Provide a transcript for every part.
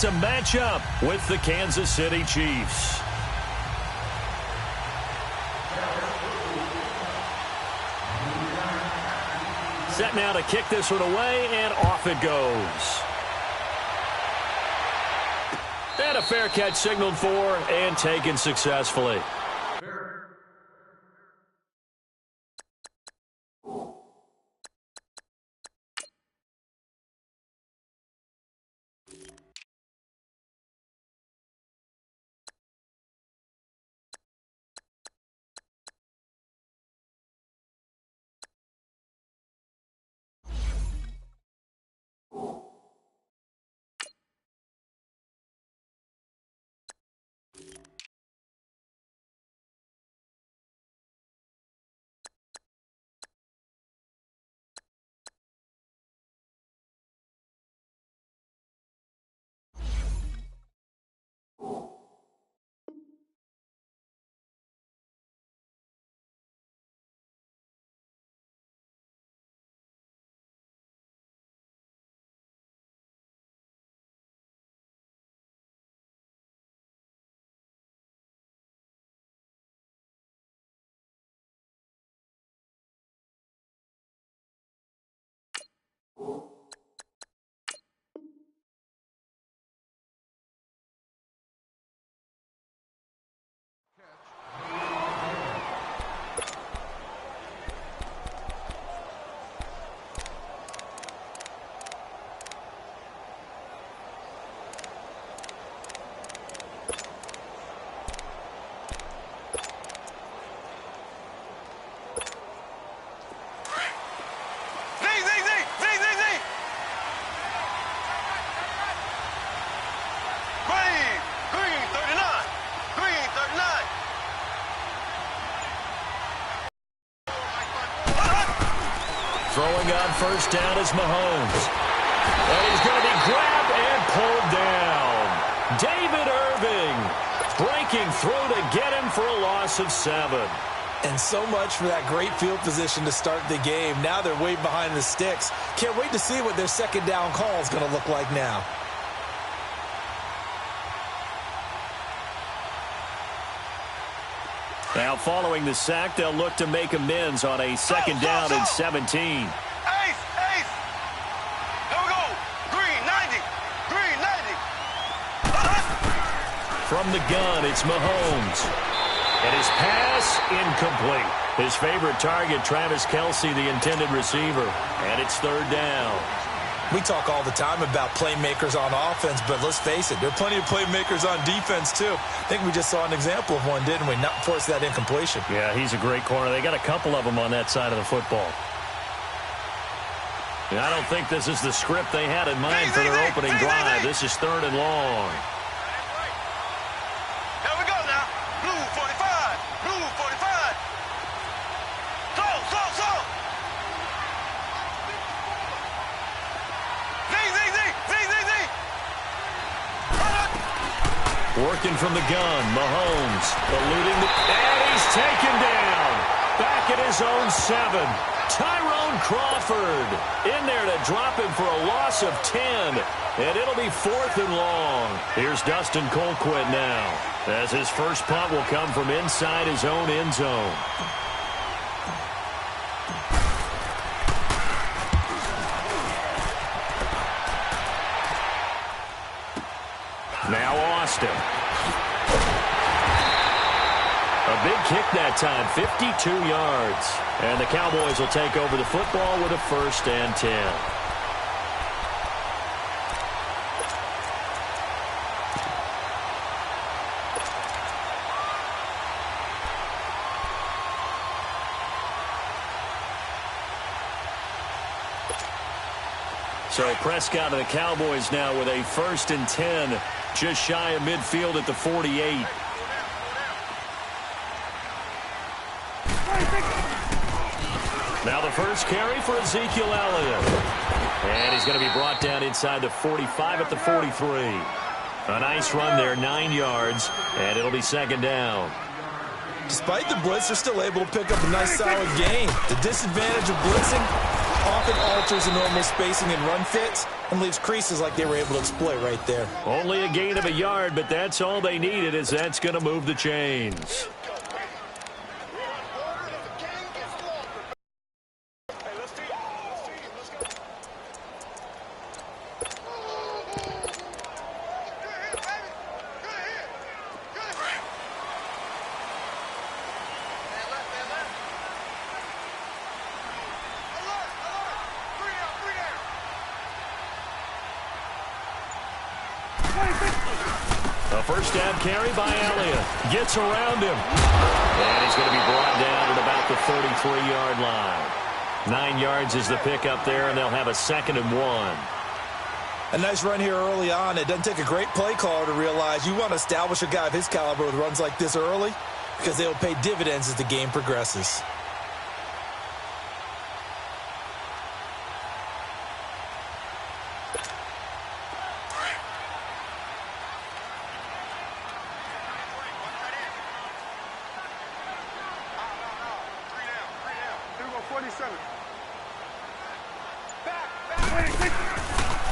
to match up with the Kansas City Chiefs. Set now to kick this one away, and off it goes. And a fair catch signaled for and taken successfully. Throwing on first down is Mahomes. And he's going to be grabbed and pulled down. David Irving breaking through to get him for a loss of 7. And so much for that great field position to start the game. Now they're way behind the sticks. Can't wait to see what their second down call is going to look like now. Now, following the sack, they'll look to make amends on a second down and 17. Ace! Here we go! Green, 90! Green, 90! From the gun, it's Mahomes. And his pass, incomplete. His favorite target, Travis Kelce, the intended receiver. And it's third down. We talk all the time about playmakers on offense, but let's face it, there are plenty of playmakers on defense, too. I think we just saw an example of one, didn't we? Not force that incompletion. Yeah, he's a great corner. They got a couple of them on that side of the football. And I don't think this is the script they had in mind for their opening drive. This is third and long. Here we go now. Blue 45. Blue 45. Slow. Working from the gun, Mahomes eluding the... And he's taken down. Back at his own 7. Tyrone Crawford in there to drop him for a loss of 10. And it'll be fourth and long. Here's Dustin Colquitt now, as his first punt will come from inside his own end zone. Now Austin. A big kick that time, 52 yards. And the Cowboys will take over the football with a first and 10. So Prescott and the Cowboys now with a first and 10, just shy of midfield at the 48. Now the first carry for Ezekiel Elliott. And he's going to be brought down inside the 45 at the 43. A nice run there, 9 yards, and it'll be second down. Despite the blitz, they're still able to pick up a nice solid gain. The disadvantage of blitzing, often alters the normal spacing and run fits and leaves creases like they were able to exploit right there. Only a gain of a yard, but that's all they needed, as that's going to move the chains. A first down carry by Elliott. Gets around him. And he's going to be brought down at about the 33-yard line. 9 yards is the pickup there, and they'll have a 2nd and 1. A nice run here early on. It doesn't take a great play caller to realize you want to establish a guy of his caliber with runs like this early because they will pay dividends as the game progresses.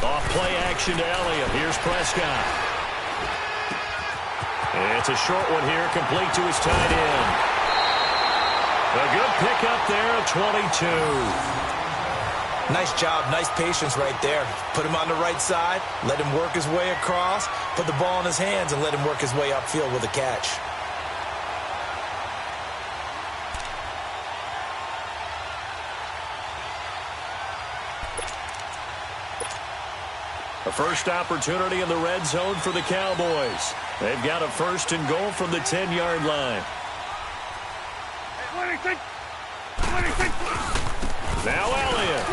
Off play action to Elliott. Here's Prescott. It's a short one here, complete to his tight end. A good pickup there at 22. Nice job, nice patience right there. Put him on the right side, let him work his way across, put the ball in his hands, and let him work his way upfield with a catch. A first opportunity in the red zone for the Cowboys. They've got a 1st and goal from the 10-yard line. Now Elliott.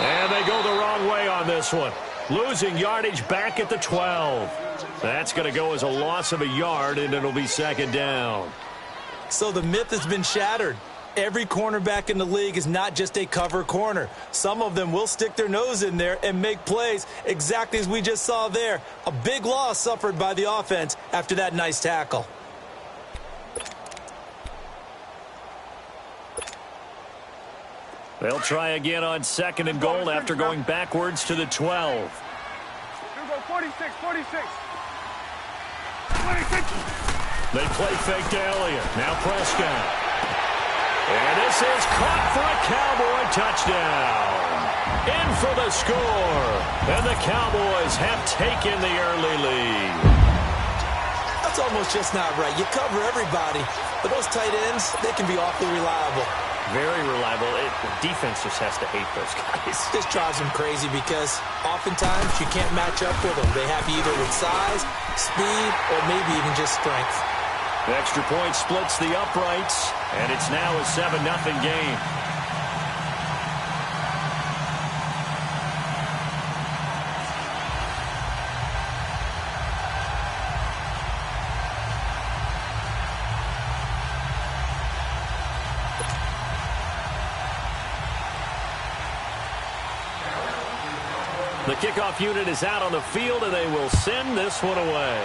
And they go the wrong way on this one. Losing yardage back at the 12. That's going to go as a loss of a yard, and it'll be 2nd down. So the myth has been shattered. Every cornerback in the league is not just a cover corner. Some of them will stick their nose in there and make plays exactly as we just saw there. A big loss suffered by the offense after that nice tackle. They'll try again on 2nd and goal after going backwards to the 12. 46. They play fake to Elliott. Now Prescott. And this is caught for a Cowboy touchdown. In for the score. And the Cowboys have taken the early lead. That's almost just not right. You cover everybody. But those tight ends, they can be awfully reliable. Very reliable. The defense just has to hate those guys. This drives them crazy because oftentimes you can't match up with them. They have you either with size, speed, or maybe even just strength. The extra point splits the uprights, and it's now a 7-0 game. The kickoff unit is out on the field, and they will send this one away.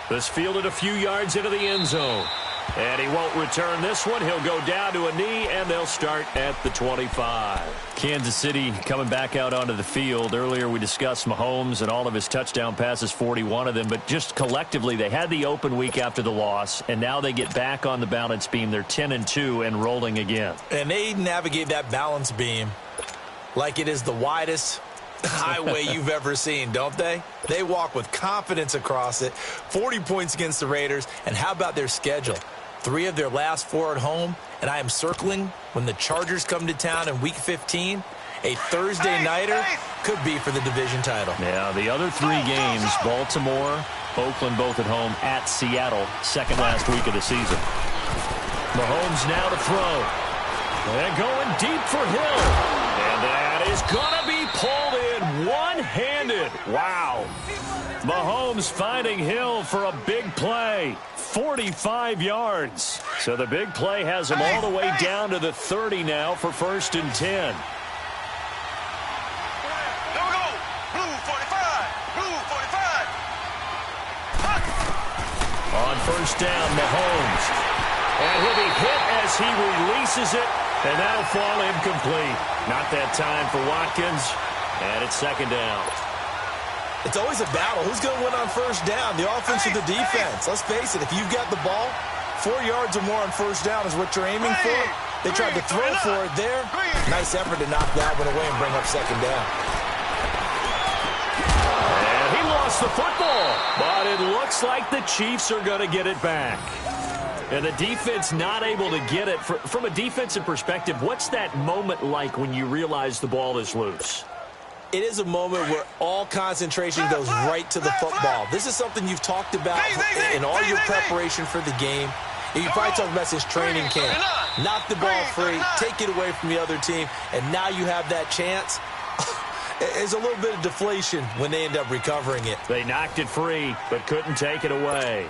This fielded a few yards into the end zone. And he won't return this one. He'll go down to a knee, and they'll start at the 25. Kansas City coming back out onto the field. Earlier we discussed Mahomes and all of his touchdown passes, 41 of them. But just collectively, they had the open week after the loss, and now they get back on the balance beam. They're 10-2 and rolling again. And they navigate that balance beam like it is the widest highway you've ever seen, don't they? They walk with confidence across it. 40 points against the Raiders. And how about their schedule? 3 of their last 4 at home. And I am circling when the Chargers come to town in Week 15. A Thursday nighter could be for the division title. Yeah, the other 3 games, Baltimore, Oakland both at home, at Seattle, second last week of the season. Mahomes now to throw. And going deep for Hill. And that is going to be pulled in one-handed. Wow. Mahomes finding Hill for a big play. 45 yards. So the big play has him all the way down to the 30 now for 1st and 10. There we go. Blue 45. Blue 45. On 1st down, Mahomes. And he'll be hit as he releases it, and that'll fall incomplete. Not that time for Watkins, and it's second down. It's always a battle. Who's going to win on first down, the offense or the defense? Let's face it, if you've got the ball, 4 yards or more on first down is what you're aiming for. They tried to throw for it there. Nice effort to knock that one away and bring up second down. And he lost the football, but it looks like the Chiefs are going to get it back. And the defense not able to get it. From a defensive perspective, what's that moment like when you realize the ball is loose? It is a moment where all concentration goes right to the football. This is something you've talked about in all your preparation for the game. You probably talked about since training camp. Knock the ball free, take it away from the other team, and now you have that chance. There's a little bit of deflation when they end up recovering it. They knocked it free, but couldn't take it away.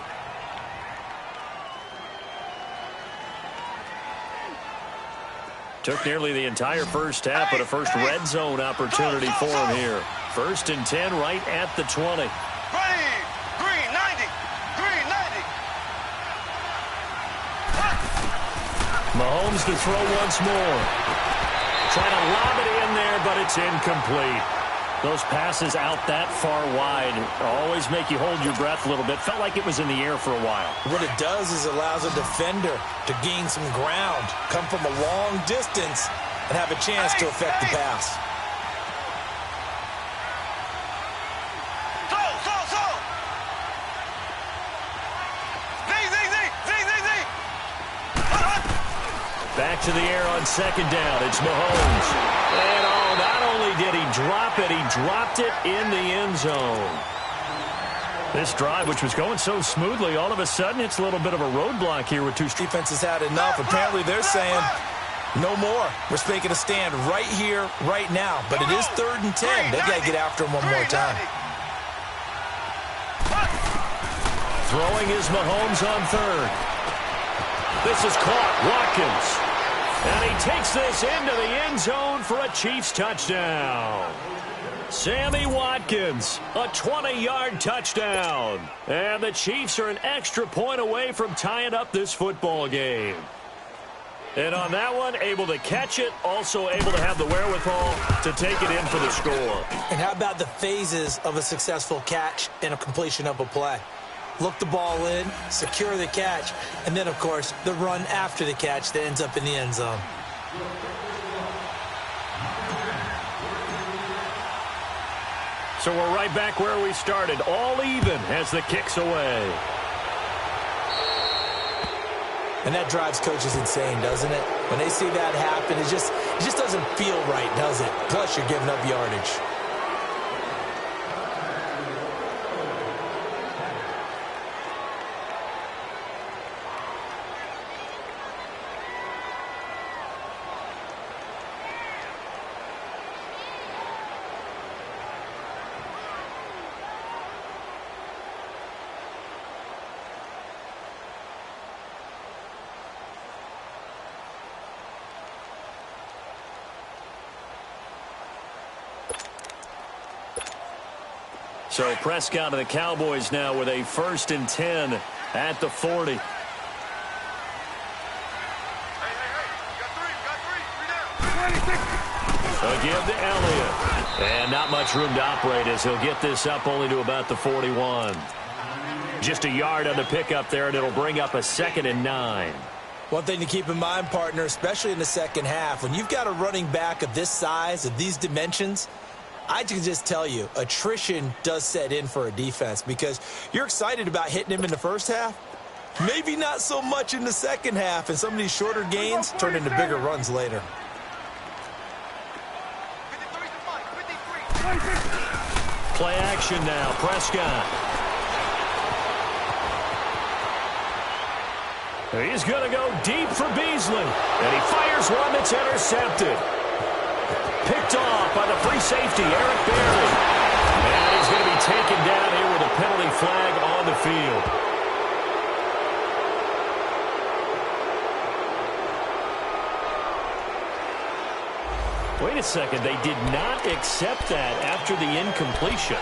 Took nearly the entire first half, but a first red zone opportunity for him here. 1st and 10 right at the 20. Green 90. Green 90. Mahomes to throw once more. Trying to lob it in there, but it's incomplete. Those passes out that far wide always make you hold your breath a little bit. Felt like it was in the air for a while. What it does is allows a defender to gain some ground, come from a long distance, and have a chance to affect the pass. Back to the air on second down. It's Mahomes. And not only did he drop it, he dropped it in the end zone. This drive, which was going so smoothly, all of a sudden it's a little bit of a roadblock here with two defense has had enough. Apparently they're saying no more. We're making a stand right here, right now. But it is 3rd and 10. They've got to get after him one more time. Throwing is Mahomes on 3rd. This is caught. Watkins. And he takes this into the end zone for a Chiefs touchdown. Sammy Watkins, a 20-yard touchdown. And the Chiefs are an extra point away from tying up this football game. And on that one, able to catch it, also able to have the wherewithal to take it in for the score. And how about the phases of a successful catch and a completion of a play? Look the ball in, secure the catch, and then, of course, the run after the catch that ends up in the end zone. So we're right back where we started, all even as the kick's away. And that drives coaches insane, doesn't it? When they see that happen, it just doesn't feel right, does it? Plus, you're giving up yardage. So Prescott and the Cowboys now with a 1st and 10 at the 40. A give to Elliott. And not much room to operate as he'll get this up only to about the 41. Just a yard on the pickup there, and it'll bring up a 2nd and 9. One thing to keep in mind, partner, especially in the second half, when you've got a running back of this size, of these dimensions, I can just tell you, attrition does set in for a defense because you're excited about hitting him in the first half. Maybe not so much in the second half, and some of these shorter gains turn into bigger runs later. Play action now, Prescott. He's going to go deep for Beasley, and he fires one that's intercepted. Picked off by the free safety, Eric Berry. And he's going to be taken down here with a penalty flag on the field. Wait a second. They did not accept that after the incompletion.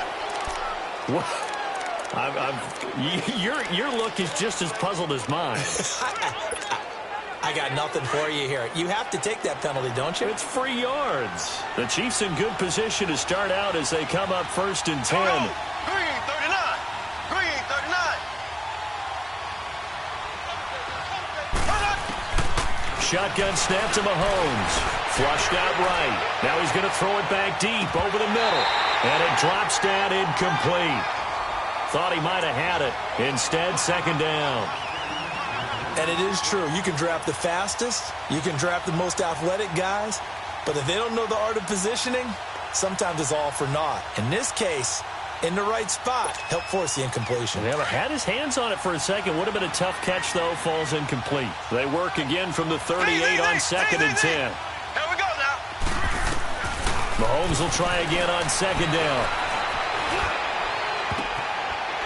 Your look is just as puzzled as mine. I got nothing for you here. You have to take that penalty, don't you? It's free yards. The Chiefs in good position to start out as they come up 1st and 10. Green 39. Green 39. Shotgun snap to Mahomes. Flushed out right. Now he's going to throw it back deep over the middle. And it drops down incomplete. Thought he might have had it. Instead, 2nd down. And it is true. You can draft the fastest. You can draft the most athletic guys. But if they don't know the art of positioning, sometimes it's all for naught. In this case, in the right spot, help force the incompletion. Never had his hands on it for a second. Would have been a tough catch, though. Falls incomplete. They work again from the 38 on 2nd and 10. Here we go now. Mahomes will try again on 2nd down.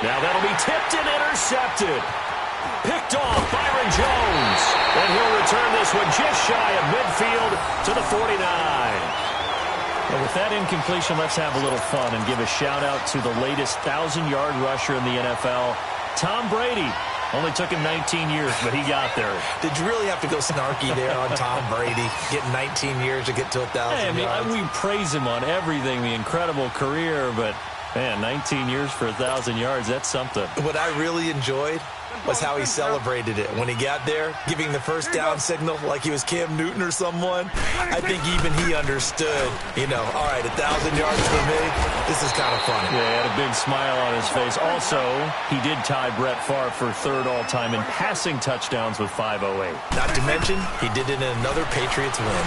Now that'll be tipped and intercepted. Picked off Byron Jones. And he'll return this one just shy of midfield to the 49. Well, with that incompletion, let's have a little fun and give a shout-out to the latest 1,000-yard rusher in the NFL, Tom Brady. Only took him 19 years, but he got there. Did you really have to go snarky there on Tom Brady, getting 19 years to get to 1,000 yards? We praise him on everything, the incredible career, but, man, 19 years for 1,000 yards, that's something. What I really enjoyed was how he celebrated it. When he got there, giving the first down signal like he was Cam Newton or someone, I think even he understood, all right, 1,000 yards for me, this is kind of funny. Yeah, he had a big smile on his face. Also, he did tie Brett Favre for 3rd all-time in passing touchdowns with 508. Not to mention, he did it in another Patriots win.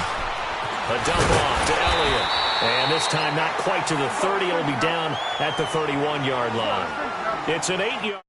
A dump off to Elliott. And this time not quite to the 30. It'll be down at the 31-yard line. It's an 8-yard.